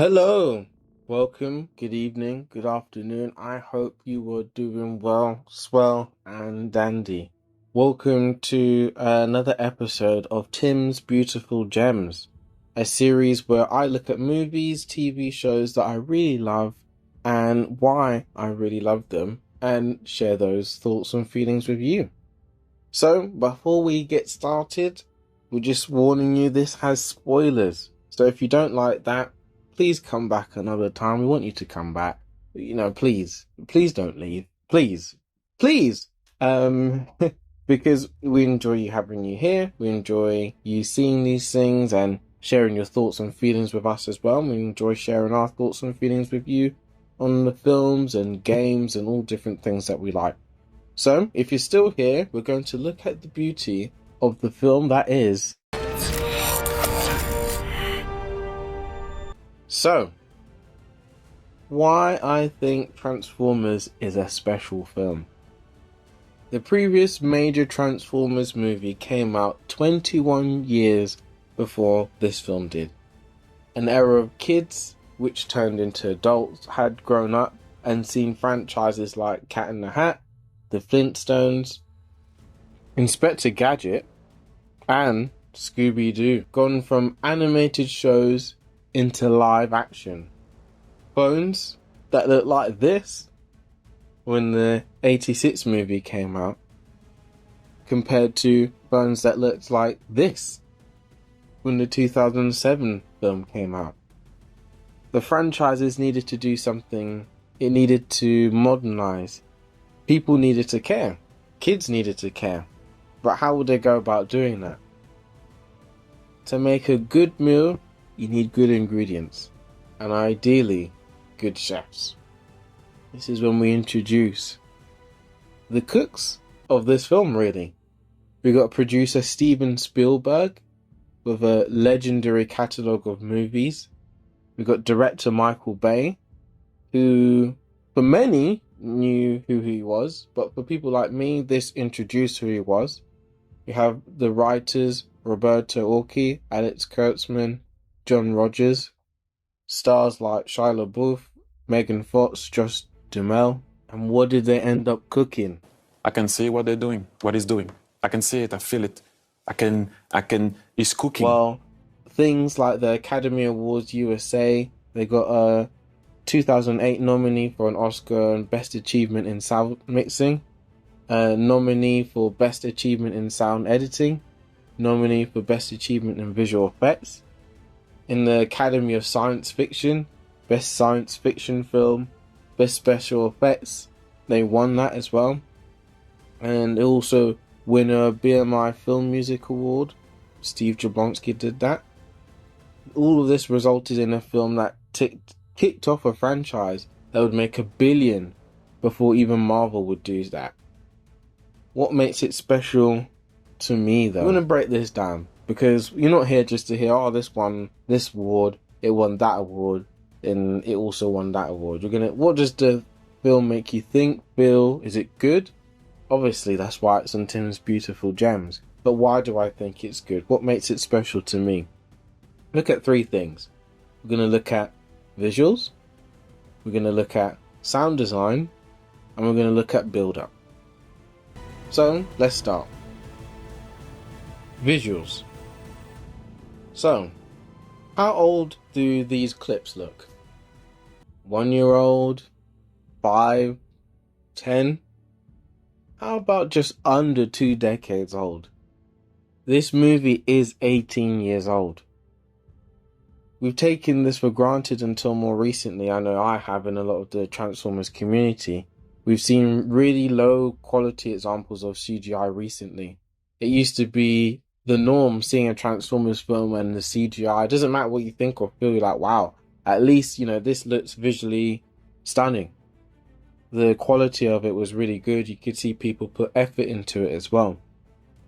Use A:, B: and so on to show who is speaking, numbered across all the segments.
A: Hello, welcome, good evening, good afternoon. I hope you are doing well, swell, and dandy. Welcome to another episode of Tim's Beautiful Gems, a series where I look at movies, TV shows that I really love and why I really love them and share those thoughts and feelings with you. So, before we get started, we're just warning you this has spoilers. So if you don't like that, please come back another time. We want you to come back. Please don't leave. Please. Because we enjoy you having you here. We enjoy you seeing these things and sharing your thoughts and feelings with us as well. We enjoy sharing our thoughts and feelings with you on the films and games and all different things that we like. So, if you're still here, we're going to look at the beauty of the film that is... So, why I think Transformers is a special film. The previous major Transformers movie came out 21 years before this film did. An era of kids, which turned into adults, had grown up and seen franchises like Cat in the Hat, The Flintstones, Inspector Gadget, and Scooby-Doo, gone from animated shows into live action. Phones that look like this when the 86 movie came out, compared to phones that looked like this when the 2007 film came out. The franchises needed to do something. It needed to modernize. People needed to care. Kids needed to care. But how would they go about doing that? To make a good meal, you need good ingredients. And ideally, good chefs. This is when we introduce the cooks of this film, really. We got producer Steven Spielberg with a legendary catalogue of movies. We got director Michael Bay, who, for many, knew who he was, but for people like me, this introduced who he was. We have the writers Roberto Orci, Alex Kurtzman, John Rogers, stars like Shia LaBeouf, Megan Fox, Josh Duhamel, and what did they end up cooking?
B: I can see what they're doing, what he's doing. I can see it, I feel it. He's cooking.
A: Well, things like the Academy Awards USA, they got a 2008 nominee for an Oscar and Best Achievement in Sound Mixing, a nominee for Best Achievement in Sound Editing, nominee for Best Achievement in Visual Effects. In the Academy of Science Fiction, Best Science Fiction Film, Best Special Effects, they won that as well. And also winner BMI Film Music Award, Steve Jablonsky did that. All of this resulted in a film that kicked off a franchise that would make $1 billion before even Marvel would do that. What makes it special to me, though? I'm going to break this down because you're not here just to hear, oh, this won this award, it won that award, and it also won that award. What does the film make you think, feel? Is it good? Obviously, that's why it's on Tim's Beautiful Gems. But why do I think it's good? What makes it special to me? Look at three things. We're going to look at visuals, we're going to look at sound design, and we're going to look at build-up. So, let's start. Visuals. So, how old do these clips look? 1-year-old? 5? 10? How about just under 2 decades old? This movie is 18 years old. We've taken this for granted until more recently. I know I have in a lot of the Transformers community. We've seen really low quality examples of CGI recently. It used to be the norm seeing a Transformers film and the CGI. It doesn't matter what you think or feel, you're like, wow, at least, this looks visually stunning. The quality of it was really good. You could see people put effort into it as well.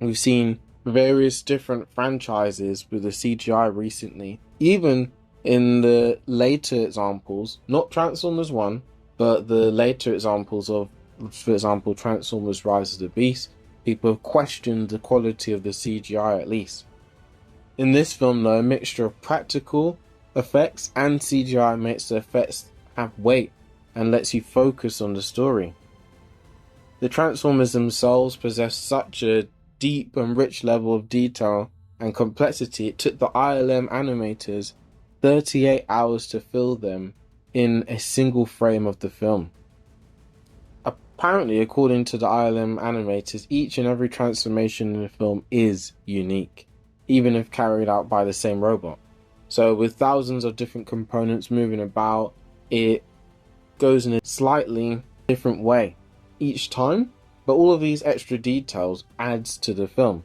A: We've seen various different franchises with the CGI recently. Even in the later examples, not Transformers 1, but the later examples of, for example, Transformers Rise of the Beast, people have questioned the quality of the CGI at least. In this film, though, a mixture of practical effects and CGI makes the effects have weight and lets you focus on the story. The Transformers themselves possess such a deep and rich level of detail and complexity, it took the ILM animators 38 hours to fill them in a single frame of the film. Apparently, according to the ILM animators, each and every transformation in the film is unique, even if carried out by the same robot. So with thousands of different components moving about, it goes in a slightly different way each time, but all of these extra details adds to the film.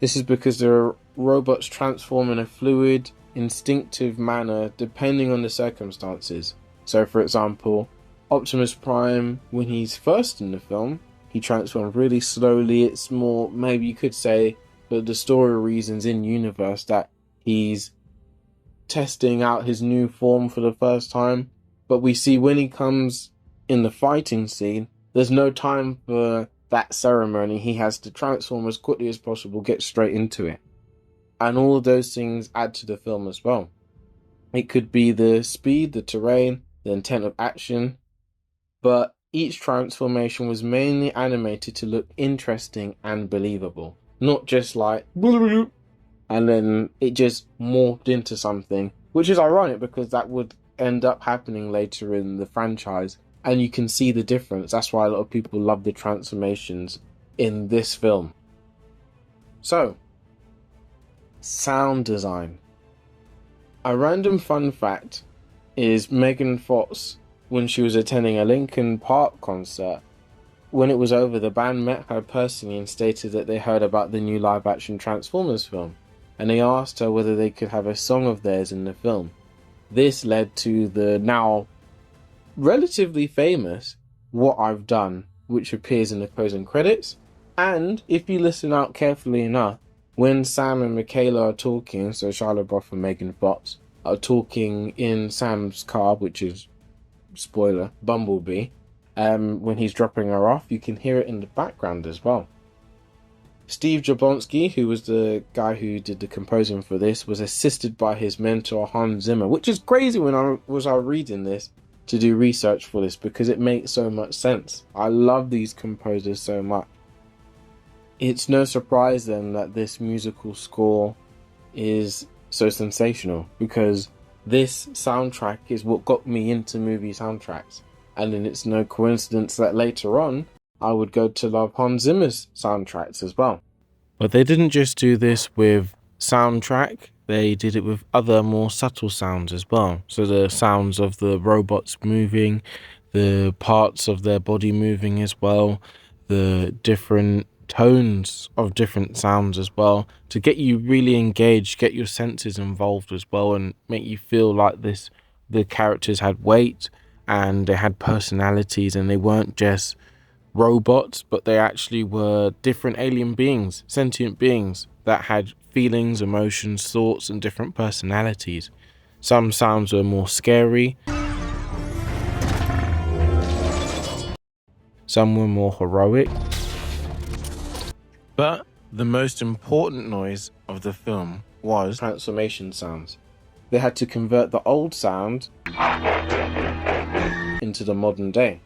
A: This is because the robots transform in a fluid, instinctive manner depending on the circumstances. So for example, Optimus Prime, when he's first in the film, he transforms really slowly. It's more, maybe you could say, for the story reasons in universe, that he's testing out his new form for the first time. But we see when he comes in the fighting scene, there's no time for that ceremony. He has to transform as quickly as possible, get straight into it. And all of those things add to the film as well. It could be the speed, the terrain, the intent of action, but each transformation was mainly animated to look interesting and believable. Not just like, and then it just morphed into something, which is ironic because that would end up happening later in the franchise. And you can see the difference. That's why a lot of people love the transformations in this film. So, sound design. A random fun fact is Megan Fox, when she was attending a Linkin Park concert, when it was over, the band met her personally and stated that they heard about the new live-action Transformers film, and they asked her whether they could have a song of theirs in the film. This led to the now relatively famous What I've Done, which appears in the closing credits. And if you listen out carefully enough, when Sam and Michaela are talking, so Shia LaBeouf and Megan Fox are talking in Sam's car, which is, spoiler, Bumblebee, when he's dropping her off, you can hear it in the background as well. Steve Jablonsky, who was the guy who did the composing for this, was assisted by his mentor Hans Zimmer, which is crazy when I was reading this to do research for this, because it makes so much sense. I love these composers so much. It's no surprise then that this musical score is so sensational, because this soundtrack is what got me into movie soundtracks. And then it's no coincidence that later on I would go to love Hans Zimmer's soundtracks as well. But they didn't just do this with soundtrack, they did it with other more subtle sounds as well. So the sounds of the robots moving, the parts of their body moving as well, the different tones of different sounds as well, to get you really engaged, get your senses involved as well, and make you feel like the characters had weight and they had personalities and they weren't just robots, but they actually were different alien beings, sentient beings that had feelings, emotions, thoughts, and different personalities. Some sounds were more scary, some were more heroic, but the most important noise of the film was transformation sounds. They had to convert the old sound into the modern day.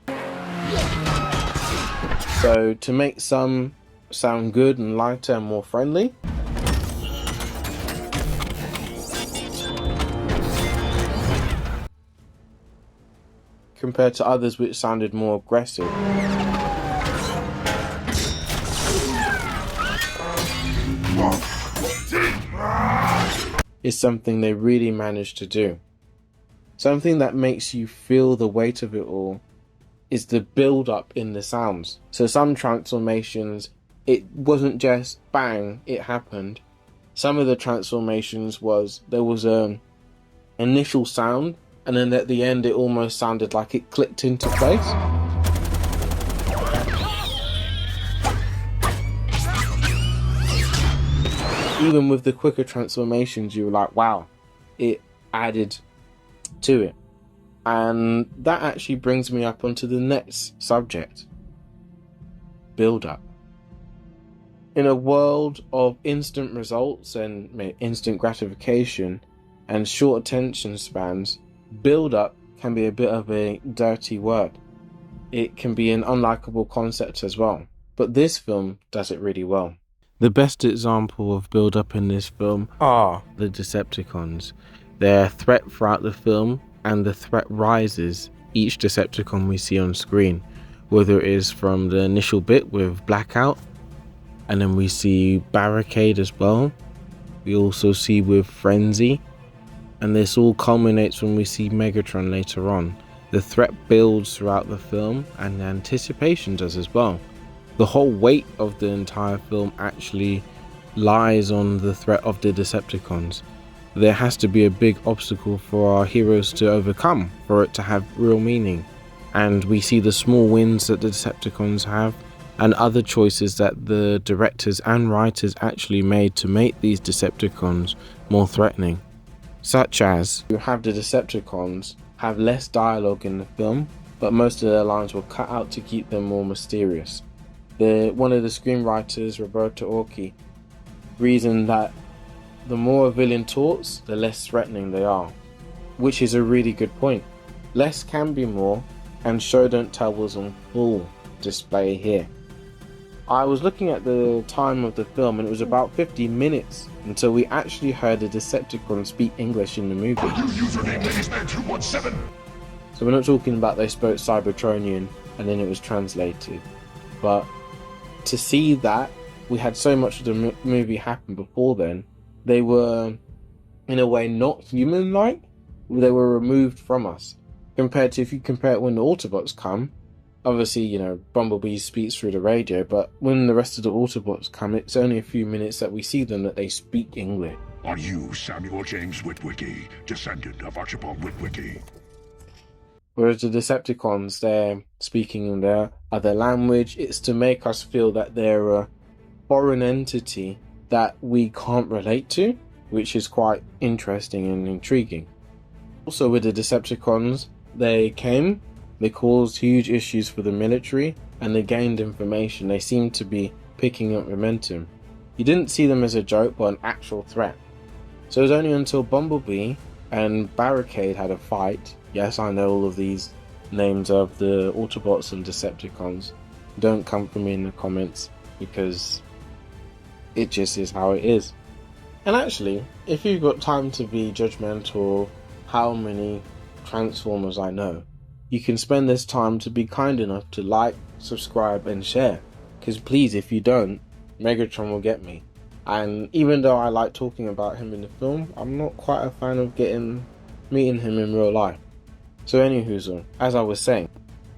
A: So to make some sound good and lighter and more friendly, compared to others which sounded more aggressive, is something they really managed to do. Something that makes you feel the weight of it all is the build up in the sounds. So some transformations, it wasn't just bang, it happened. Some of the transformations there was an initial sound, and then at the end it almost sounded like it clicked into place. Even with the quicker transformations, you were like, wow, it added to it. And that actually brings me up onto the next subject. Build up. In a world of instant results and instant gratification, and short attention spans, build up can be a bit of a dirty word. It can be an unlikable concept as well, but this film does it really well. The best example of build up in this film are the Decepticons. They're a threat throughout the film, and the threat rises each Decepticon we see on screen, whether it is from the initial bit with Blackout, and then we see Barricade as well. We also see with Frenzy, and this all culminates when we see Megatron later on. The threat builds throughout the film, and the anticipation does as well. The whole weight of the entire film actually lies on the threat of the Decepticons. There has to be a big obstacle for our heroes to overcome for it to have real meaning. And we see the small wins that the Decepticons have, and other choices that the directors and writers actually made to make these Decepticons more threatening. Such as, you have the Decepticons have less dialogue in the film, but most of their lines were cut out to keep them more mysterious. One of the screenwriters, Roberto Orci, reasoned that the more a villain talks, the less threatening they are, which is a really good point. Less can be more, and show don't tell was on full display here. I was looking at the time of the film, and it was about 50 minutes until we actually heard a Decepticon speak English in the movie.
C: Username LadiesMan217.
A: So we're not talking about they spoke Cybertronian and then it was translated, but to see that we had so much of the movie happen before then, they were in a way not human-like. They were removed from us compared to, if you compare it when the Autobots come. Obviously, you know, Bumblebee speaks through the radio, but when the rest of the Autobots come, it's only a few minutes that we see them that they speak English.
C: Are you Samuel James Witwicky, descendant of Archibald Witwicky?
A: Whereas the Decepticons, they're speaking in their other language. It's to make us feel that they're a foreign entity that we can't relate to, which is quite interesting and intriguing. Also with the Decepticons, they caused huge issues for the military, and they gained information. They seemed to be picking up momentum. You didn't see them as a joke, but an actual threat. So it was only until Bumblebee and Barricade had a fight. Yes, I know all of these names of the Autobots and Decepticons. Don't come for me in the comments, because it just is how it is. And actually, if you've got time to be judgmental of how many Transformers I know, you can spend this time to be kind enough to like, subscribe and share. Because please, if you don't, Megatron will get me. And even though I like talking about him in the film, I'm not quite a fan of meeting him in real life. So anywho, as I was saying,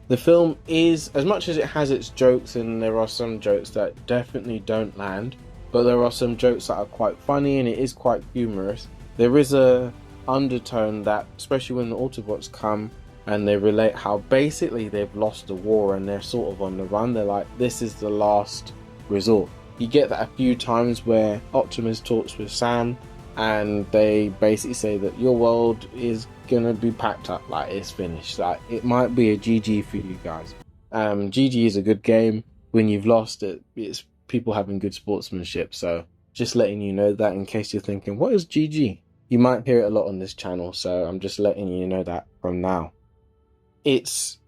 A: the film is, as much as it has its jokes, and there are some jokes that definitely don't land, but there are some jokes that are quite funny and it is quite humorous. There is a undertone that, especially when the Autobots come and they relate how basically they've lost the war and they're sort of on the run. They're like, this is the last resort. You get that a few times where Optimus talks with Sam and they basically say that your world is gonna be packed up, like it's finished, like it might be a GG for you guys. GG is a good game. When you've lost it, it's people having good sportsmanship. So just letting you know that in case you're thinking, what is GG? You might hear it a lot on this channel, so I'm just letting you know that from now. It's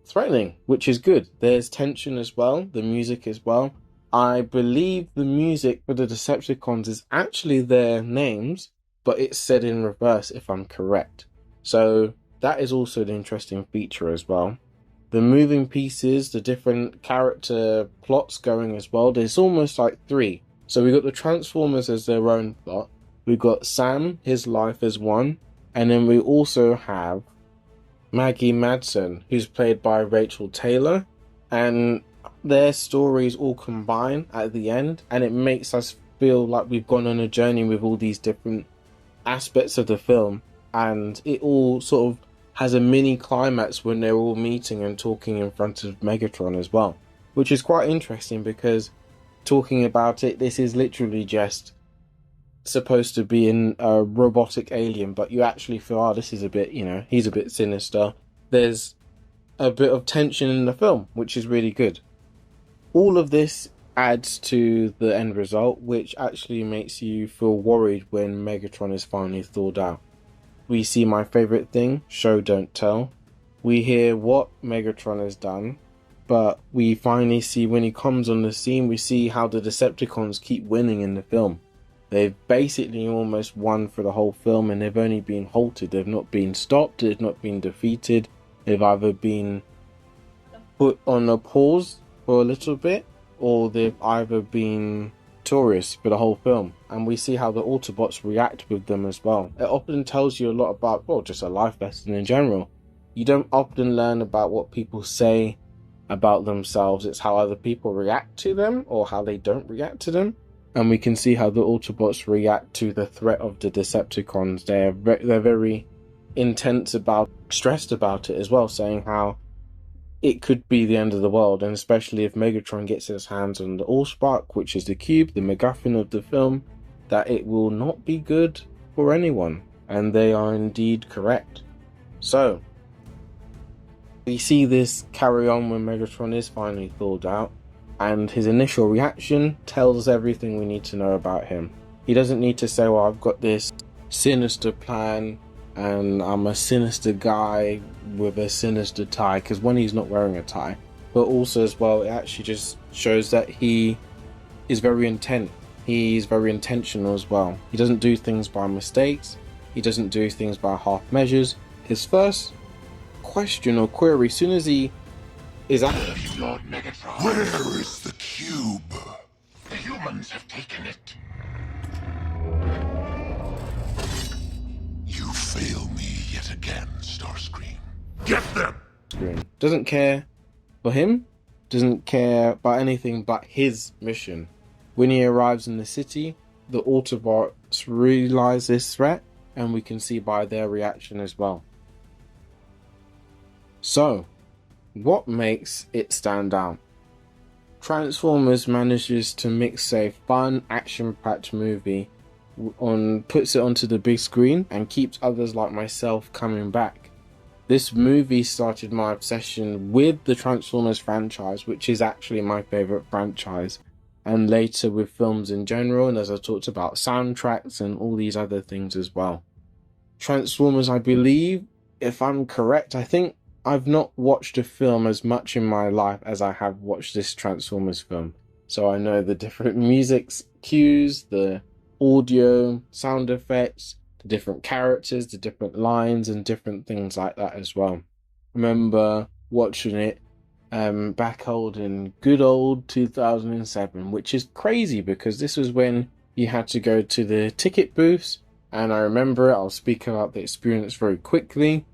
A: threatening, which is good. There's tension as well, the music as well. I believe the music for the Decepticons is actually their names, but it's said in reverse if I'm correct. So that is also an interesting feature as well. The moving pieces, the different character plots going as well. There's almost like three. So we got the Transformers as their own plot. We got Sam, his life as one. And then we also have Maggie Madsen, who's played by Rachel Taylor. And their stories all combine at the end. And it makes us feel like we've gone on a journey with all these different aspects of the film. And it all sort of has a mini climax when they're all meeting and talking in front of Megatron as well, which is quite interesting because talking about it, this is literally just supposed to be in a robotic alien, but you actually feel, oh, this is a bit, you know, he's a bit sinister. There's a bit of tension in the film, which is really good. All of this adds to the end result, which actually makes you feel worried when Megatron is finally thawed out. We see my favorite thing, show don't tell. We hear what Megatron has done, but we finally see when he comes on the scene, we see how the Decepticons keep winning in the film. They've basically almost won for the whole film, and they've only been halted. They've not been stopped, they've not been defeated. They've either been put on a pause for a little bit, or they've either been tourists for the whole film. And we see how the Autobots react with them as well. It often tells you a lot about, well, just a life lesson in general. You don't often learn about what people say about themselves, it's how other people react to them or how they don't react to them. And we can see how the Autobots react to the threat of the Decepticons. They're very intense about, stressed about it as well, saying how it could be the end of the world, and especially if Megatron gets his hands on the Allspark, which is the cube, the MacGuffin of the film, that it will not be good for anyone. And they are indeed correct. So, we see this carry on when Megatron is finally thawed out, and his initial reaction tells us everything we need to know about him. He doesn't need to say, well, I've got this sinister plan and I'm a sinister guy with a sinister tie, because when he's not wearing a tie, but also as well, it actually just shows that he is very intent. He's very intentional as well. He doesn't do things by mistakes. He doesn't do things by half measures. His first question or query, as soon as he is at
C: Lord Megatron. Where is the cube? The humans have taken it. You fail me yet again, Starscream. Get them!
A: screen, doesn't care for him, doesn't care about anything but his mission. When he arrives in the city, the Autobots realize this threat, and we can see by their reaction as well. So, what makes it stand out? Transformers manages to mix a fun, action-packed movie puts it onto the big screen and keeps others like myself coming back. This movie started my obsession with the Transformers franchise, which is actually my favorite franchise, and later with films in general, and as I talked about, soundtracks and all these other things as well. Transformers, I believe, if I'm correct, I think I've not watched a film as much in my life as I have watched this Transformers film. So I know the different music cues, the audio, sound effects, the different characters, the different lines, and different things like that as well. I remember watching it back in good old 2007, which is crazy because this was when you had to go to the ticket booths, and I remember it. I'll speak about the experience very quickly.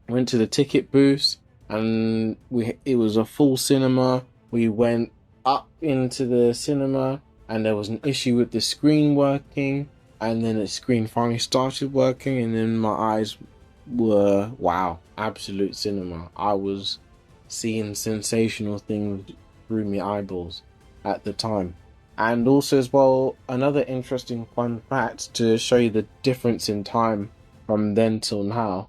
A: Went to the ticket booths, and it was a full cinema. We went up into the cinema, and there was an issue with the screen working, and then the screen finally started working, and then my eyes were, wow, absolute cinema. I was seeing sensational things through my eyeballs at the time. And also as well, another interesting fun fact to show you the difference in time from then till now.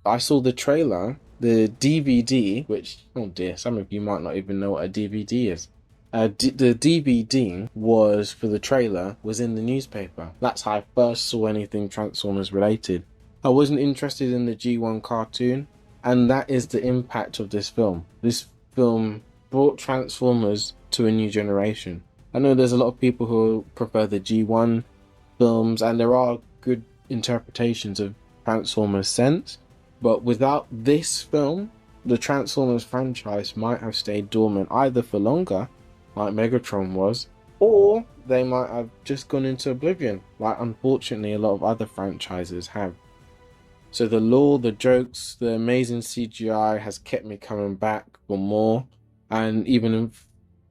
A: I saw the trailer, the DVD, which, oh dear, some of you might not even know what a DVD is. The DVD was, for the trailer, was in the newspaper. That's how I first saw anything Transformers related. I wasn't interested in the G1 cartoon, and that is the impact of this film. This film brought Transformers to a new generation. I know there's a lot of people who prefer the G1 films, and there are good interpretations of Transformers sense, but without this film, the Transformers franchise might have stayed dormant either for longer, like Megatron was, or they might have just gone into oblivion, like unfortunately a lot of other franchises have. So the lore, the jokes, the amazing CGI has kept me coming back for more, and even in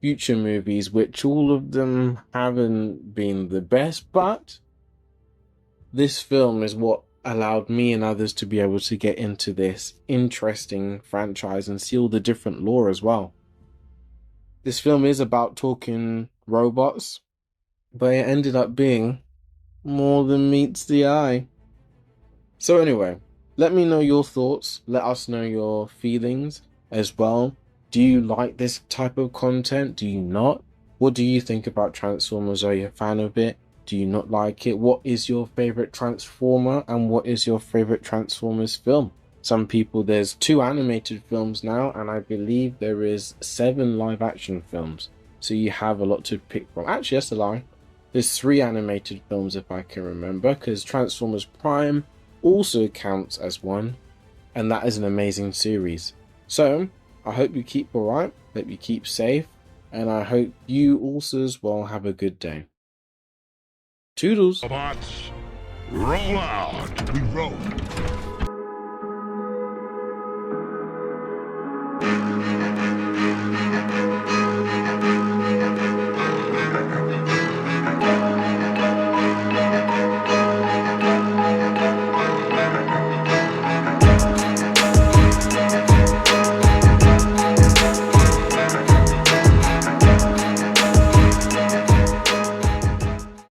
A: future movies, which all of them haven't been the best, but this film is what allowed me and others to be able to get into this interesting franchise and see all the different lore as well. This film is about talking robots, but it ended up being more than meets the eye. So anyway, let me know your thoughts, let us know your feelings as well. Do you like this type of content? Do you not? What do you think about Transformers? Are you a fan of it? Do you not like it? What is your favorite Transformer and what is your favorite Transformers film? Some people, there's 2 animated films now, and I believe there is 7 live action films. So you have a lot to pick from. Actually, that's a lie. There's 3 animated films if I can remember, because Transformers Prime also counts as one, and that is an amazing series. So I hope you keep alright, hope you keep safe, and I hope you also as well have a good day. Toodles!
C: Robots, roll out. We roll.